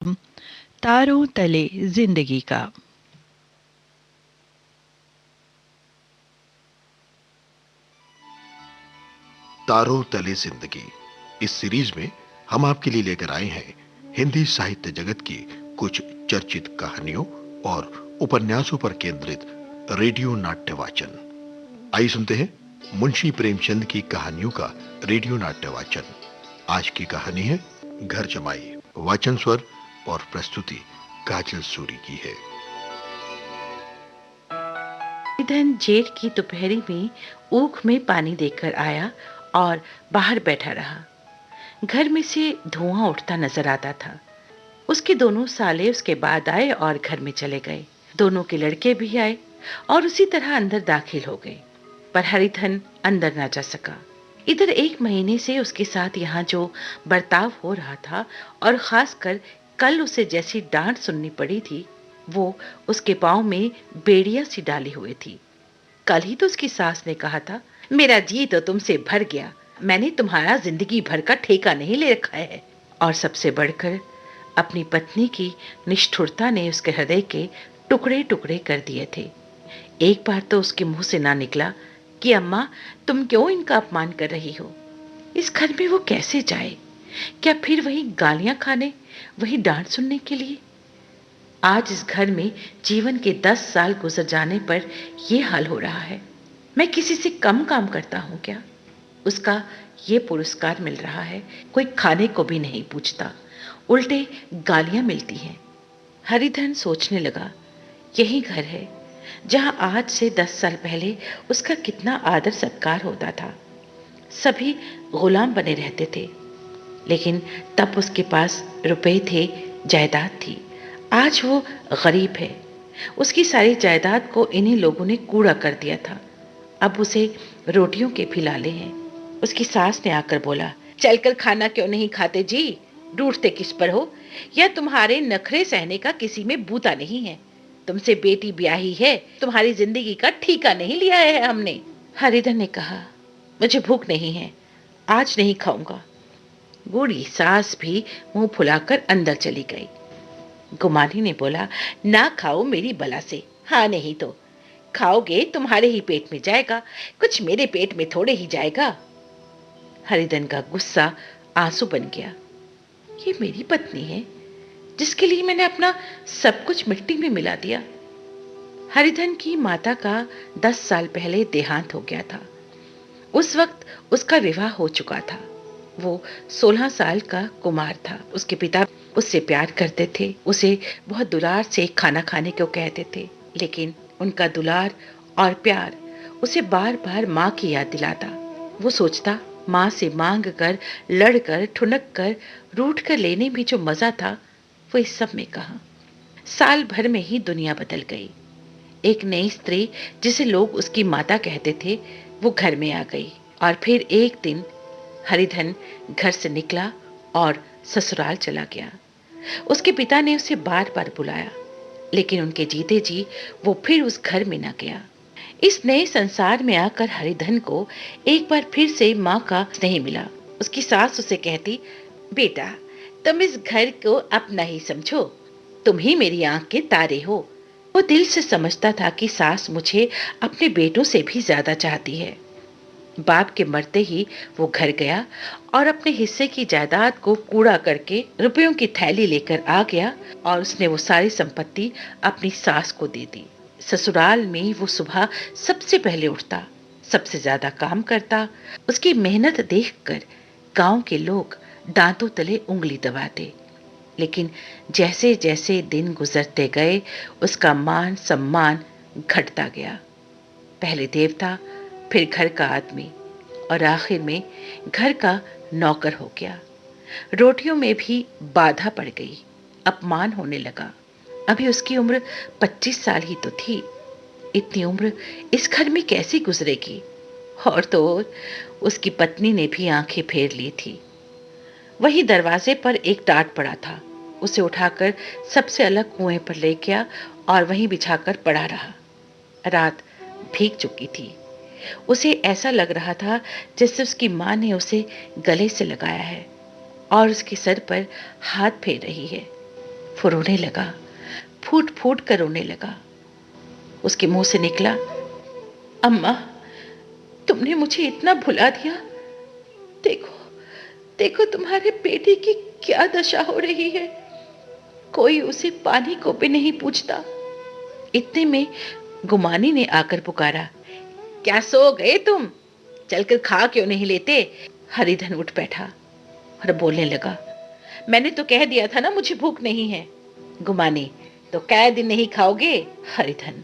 तारों तले जिंदगी का। तारों तले जिंदगी। इस सीरीज में हम आपके लिए लेकर आए हैं हिंदी साहित्य जगत की कुछ चर्चित कहानियों और उपन्यासों पर केंद्रित रेडियो नाट्य वाचन। आइए सुनते हैं मुंशी प्रेमचंद की कहानियों का रेडियो नाट्य वाचन। आज की कहानी है घर जमाई। वाचन स्वर और प्रस्तुति काजल सूरी की है। निधन जेठ की दोपहरी में ऊख में पानी देकर आया और बाहर बैठा रहा। घर में से धुआं उठता नजर आता था। उसके दोनों साले उसके बाद आए और घर में चले गए। दोनों के लड़के भी आए और उसी तरह अंदर दाखिल हो गए, पर हरिधन अंदर ना जा सका। इधर 1 महीने से उसके साथ यहाँ जो बर्ताव हो रहा था और खासकर कल उसे जैसी डांट सुननी पड़ी थी, वो उसके पांव में बेड़ियां सी डाली हुई थी। कल ही तो उसकी सास ने कहा था, मेरा जी तो तुमसे भर गया, मैंने तुम्हारा जिंदगी भर का ठेका नहीं ले रखा है। और सबसे बढ़कर अपनी पत्नी की निष्ठुरता ने उसके हृदय के टुकड़े टुकड़े कर दिए थे। एक बार तो उसके मुंह से ना निकला कि अम्मा, तुम क्यों इनका अपमान कर रही हो? इस घर में वो कैसे जाए? क्या फिर वही गालियां खाने, वही डांट सुनने के लिए? आज इस घर में जीवन के 10 साल गुजर जाने पर यह हाल हो रहा है। मैं किसी से कम काम करता हूं क्या? उसका ये पुरस्कार मिल रहा है, कोई खाने को भी नहीं पूछता, उल्टे गालियां मिलती हैं। हरिधन सोचने लगा, यही घर है जहां आज से 10 साल पहले उसका कितना आदर सत्कार होता था। सभी गुलाम बने रहते थे, लेकिन तब उसके पास रुपए थे, जायदाद थी। आज वो गरीब है। उसकी सारी जायदाद को इन्हीं लोगों ने कूड़ा कर दिया था। अब उसे रोटियों के भी लाले हैं। उसकी सास ने आकर बोला, चलकर खाना क्यों नहीं खाते जी? रूठते किस पर हो? या तुम्हारे नखरे सहने का किसी में बूता नहीं है? तुमसे बेटी ब्याही है, तुम्हारी जिंदगी का ठीका नहीं लिया है हमने। हरिधन ने कहा, मुझे भूख नहीं है, आज नहीं खाऊंगा। बूढ़ी सास भी मुंह फुलाकर अंदर चली गई। गुमानी ने बोला, ना खाओ मेरी बला से, हाँ नहीं तो खाओगे तुम्हारे ही पेट में जाएगा, कुछ मेरे पेट में थोड़े ही जाएगा। हरिधन का गुस्सा आंसू बन गया। ये मेरी पत्नी है जिसके लिए मैंने अपना सब कुछ मिट्टी में मिला दिया। हरिधन की माता का 10 साल पहले देहांत हो गया था। उस वक्त उसका विवाह हो चुका था। वो 16 साल का कुमार था। उसके पिता उससे प्यार करते थे, उसे बहुत दुलार से खाना खाने को कहते थे, लेकिन उनका दुलार और प्यार उसे बार बार माँ की याद दिलाता। वो सोचता, माँ से मांग कर, लड़ कर, ठुनक कर, रूठ कर लेने में जो मजा था, वो इस सब में कहा। साल भर में ही दुनिया बदल गई। एक नई स्त्री जिसे लोग उसकी माता कहते थे, वो घर में आ गई। और फिर एक दिन हरिधन घर से निकला और ससुराल चला गया। उसके पिता ने उसे बार बार बुलाया, लेकिन उनके जीते जी वो फिर उस घर में न गया। इस नए संसार में आकर हरिधन को एक बार फिर से माँ का स्नेह मिला। उसकी सास उसे कहती, बेटा, तुम इस घर को अपना ही समझो, तुम ही मेरी आंख के तारे हो। वो दिल से समझता था कि सास मुझे अपने बेटों से भी ज्यादा चाहती है। बाप के मरते ही वो घर गया और अपने हिस्से की जायदाद को कूड़ा करके रुपयों की थैली लेकर आ गया और उसने वो सारी संपत्ति अपनी सास को दे दी। ससुराल में वो सुबह सबसे पहले उठता, सबसे ज्यादा काम करता। उसकी मेहनत देखकर गांव के लोग दांतों तले उंगली दबाते। लेकिन जैसे जैसे दिन गुजरते गए, उसका मान सम्मान घटता गया। पहले देवता, फिर घर का आदमी और आखिर में घर का नौकर हो गया। रोटियों में भी बाधा पड़ गई, अपमान होने लगा। अभी उसकी उम्र 25 साल ही तो थी। इतनी उम्र इस घर में कैसे गुजरेगी? और तो और उसकी पत्नी ने भी आंखें फेर ली थी। वही दरवाजे पर एक टाट पड़ा था। उसे उठाकर सबसे अलग कुएं पर ले गया और वहीं बिछाकर पड़ा रहा। रात भीग चुकी थी। उसे ऐसा लग रहा था जैसे उसकी माँ ने उसे गले से लगाया है और उसके सर पर हाथ फेर रही है। वो रोने लगा, फूट फूट कर रोने लगा। उसके मुंह से निकला, अम्मा, तुमने मुझे इतना भुला दिया। देखो, देखो तुम्हारे बेटे की क्या दशा हो रही है। कोई उसे पानी को भी नहीं पूछता। इतने में गुमानी ने आकर पुकारा, क्या सो गए तुम? चलकर खा क्यों नहीं लेते? हरिधन उठ बैठा और बोलने लगा, मैंने तो कह दिया था ना मुझे भूख नहीं है। गुमानी, तो कै दिन नहीं खाओगे? हरिधन,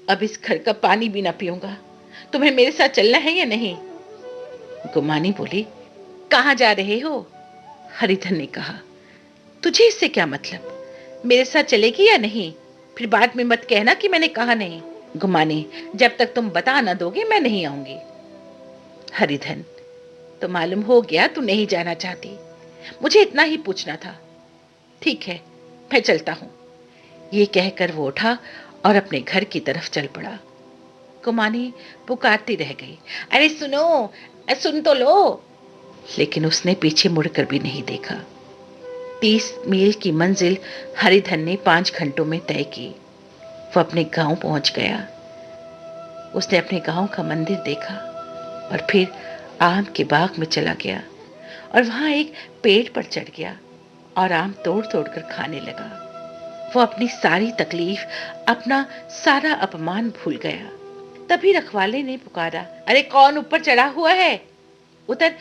अब इस घर का पानी भी ना पीऊंगा। तुम्हें मेरे साथ चलना है या नहीं? गुमानी बोली, कहां जा रहे हो? हरिधन ने कहा, तुझे इससे क्या मतलब? मेरे साथ चलेगी या नहीं? फिर बाद में मत कहना कि मैंने कहा नहीं। गुमानी, जब तक तुम बता ना दोगे मैं नहीं आऊंगी। हरिधन, तो मालूम हो गया तू नहीं जाना चाहती। मुझे इतना ही पूछना था। ठीक है, मैं चलता हूं। ये कहकर वो उठा और अपने घर की तरफ चल पड़ा। गुमानी पुकारती रह गई, अरे सुनो, सुन तो लो। लेकिन उसने पीछे मुड़कर भी नहीं देखा। 30 मील की मंजिल हरिधन ने 5 घंटों में तय की। वो अपने गांव पहुंच गया। उसने अपने गांव का मंदिर देखा और फिर आम के बाग में चला गया और वहां एक पेड़ पर चढ़ गया और आम तोड़ तोड़ कर खाने लगा। वो अपनी सारी तकलीफ, अपना सारा अपमान भूल गया। तभी रखवाले ने पुकारा, अरे कौन ऊपर चढ़ा हुआ है? उतर,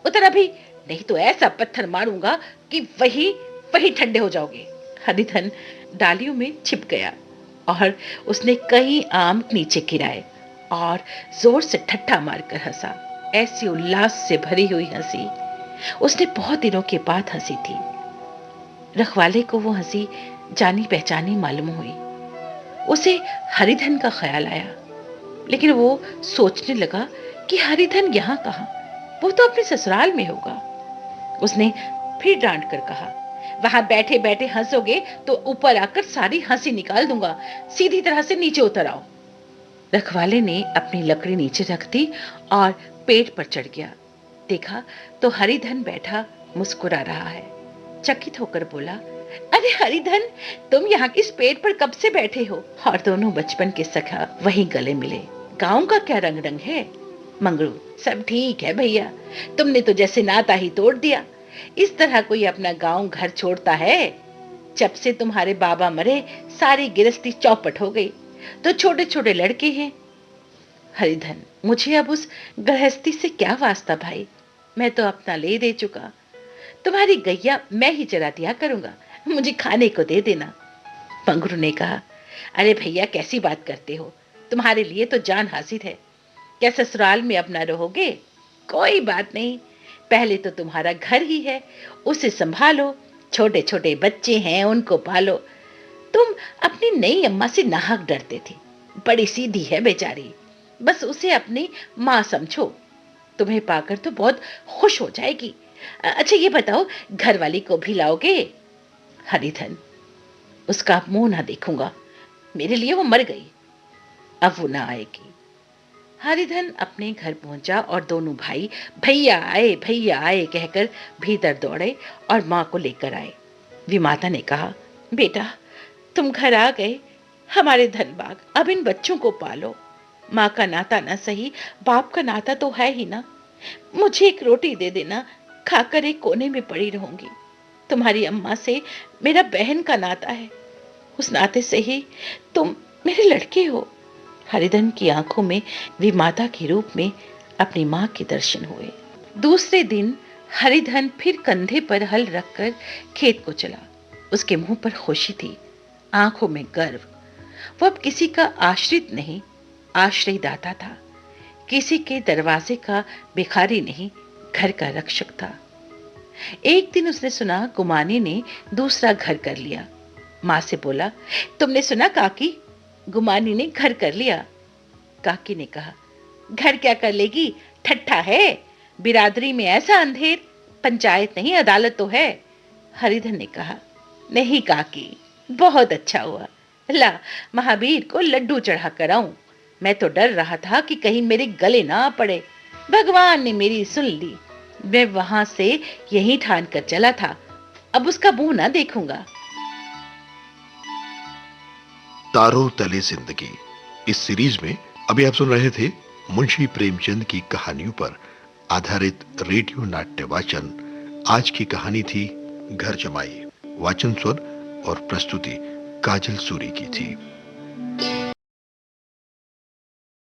उतर अभी, नहीं तो ऐसा पत्थर मारूंगा कि वही वही ठंडे हो जाओगे। हरिधन डालियों में छिप गया और उसने कई आम नीचे गिराए और जोर से ठट्ठा मारकर हंसा। ऐसी उल्लास से भरी हुई हंसी उसने बहुत दिनों के बाद हंसी थी। रखवाले को वो हंसी जानी पहचानी मालूम हुई। उसे हरिधन का ख्याल आया, लेकिन वो सोचने लगा कि हरिधन यहाँ कहाँ? वो तो अपने ससुराल में होगा। उसने फिर डांट कर कहा, वहां बैठे बैठे हंसोगे तो ऊपर आकर सारी हंसी निकाल दूंगा। सीधी तरह से नीचे उतर आओ। रखवाले ने अपनी लकड़ी नीचे रख दी और पेड़ पर चढ़ गया। देखा तो हरिधन बैठा मुस्कुरा रहा है। चकित होकर बोला, अरे हरिधन, तुम यहाँ किस पेड़ पर कब से बैठे हो? और दोनों बचपन के सखा वहीं गले मिले। गांव का क्या रंग रंग है? मंगरू, सब ठीक है भैया, तुमने तो जैसे नाता ही तोड़ दिया। इस तरह कोई अपना गांव घर छोड़ता है? जब से तुम्हारे बाबा मरे सारी गिरस्ती चौपट हो गई। तो छोटे छोटे लड़के हैं। हरिधन, मुझे अब उस गृहस्थी से क्या वास्ता भाई? मैं तो अपना ले दे चुका। तुम्हारी गैया मैं ही चरा दिया करूंगा, मुझे खाने को दे देना। मंगरू ने कहा, अरे भैया कैसी बात करते हो? तुम्हारे लिए तो जान हाजिर है। क्या ससुराल में अपना रहोगे? कोई बात नहीं, पहले तो तुम्हारा घर ही है, उसे संभालो। छोटे छोटे बच्चे हैं, उनको पालो। तुम अपनी नई अम्मा से नाहक डरते थे। बड़ी सीधी है बेचारी, बस उसे अपनी माँ समझो। तुम्हें पाकर तो बहुत खुश हो जाएगी। अच्छा ये बताओ, घर वाली को भी लाओगे? हरिधन, उसका मुंह ना देखूंगा, मेरे लिए वो मर गई, अब वो ना आएगी। हरिधन अपने घर पहुंचा और दोनों भाई भैया आए कहकर भीतर दौड़े और माँ को लेकर आए। विमाता ने कहा, बेटा तुम घर आ गए, हमारे धनबाग, अब इन बच्चों को पालो। माँ का नाता ना सही, बाप का नाता तो है ही ना। मुझे एक रोटी दे देना, खाकर एक कोने में पड़ी रहूंगी। तुम्हारी अम्मा से मेरा बहन का नाता है, उस नाते से ही तुम मेरे लड़के हो। हरिधन की आंखों में विमाता के रूप में अपनी मां के दर्शन हुए। दूसरे दिन हरिधन फिर कंधे पर हल रखकर खेत को चला। उसके मुंह पर खुशी थी, आंखों में गर्व। वो अब किसी का आश्रित नहीं, आश्रयदाता था। किसी के दरवाजे का भिखारी नहीं, घर का रक्षक था। एक दिन उसने सुना गुमानी ने दूसरा घर कर लिया। माँ से बोला, तुमने सुना काकी, गुमानी ने घर कर लिया। काकी ने कहा, घर क्या कर लेगी, ठट्ठा है। बिरादरी में ऐसा अंधेर, पंचायत नहीं अदालत तो है। हरिधन ने कहा, नहीं काकी, बहुत अच्छा हुआ। ला महावीर को लड्डू चढ़ा कर आऊं। मैं तो डर रहा था कि कहीं मेरे गले ना पड़े। भगवान ने मेरी सुन ली। मैं वहां से यही ठान कर चला था, अब उसका मुंह ना देखूंगा। तारों तले जिंदगी। इस सीरीज में अभी आप सुन रहे थे मुंशी प्रेमचंद की कहानियों पर आधारित रेडियो नाट्य वाचन। आज की कहानी थी घर जमाई। वाचन स्वर और प्रस्तुति काजल सूरी की थी।